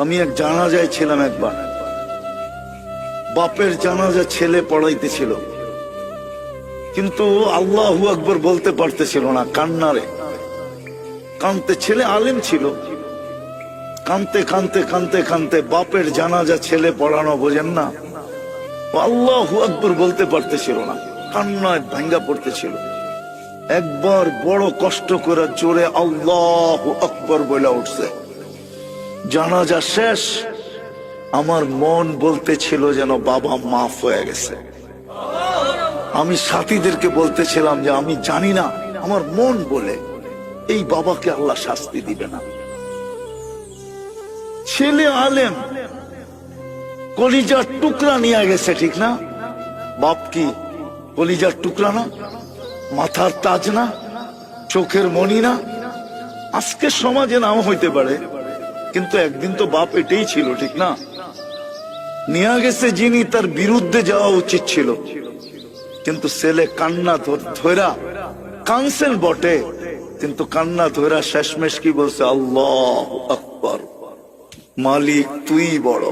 আমি এক জানাজায় ছিলাম একবার, বাপের জানাজা ছেলে পড়াইতেছিল, কিন্তু আল্লাহু আকবার বলতে পারতেছিল না, কান্নারে কানতে। ছেলে আলেম ছিল, কানতে কানতে কানতে কানতে বাপের জানাজা ছেলে পড়ানো বোঝেন না, আল্লাহু আকবার বলতে পারতেছিল না, কান্নায় ভাঙ্গা পড়তেছিল। একবার বড় কষ্ট করে জোরে আল্লাহু আকবার বলে উঠছে। জানাজা শেষ, আমার মন বলতেছিল যেন বাবা মাফ হয়ে গেছে। আমি সাথীদেরকে বলতেছিলাম যে আমি জানি না, আমার মন বলে এই বাবাকে আল্লাহ শাস্তি দিবে না। ছেলে আলেম, কলিজার টুকরা নিয়ে গেছে, ঠিক না? বাপ কি কলিজার টুকরা না? মাথার তাজ না? চোখের মণি না? আজকে সমাজে নাও হইতে পারে, কিন্তু একদিন তো বাপ এটাই ছিল, ঠিক না? নিয়ে গেছে যিনি, তার বিরুদ্ধে যাওয়া উচিত ছিল, কিন্তু ছেলে কান্না ধরা কানসেল বটে, কিন্তু কান্না ধরা শেষমেশ কি বলছে? আল্লাহু আকবার, মালিক তুই বড়।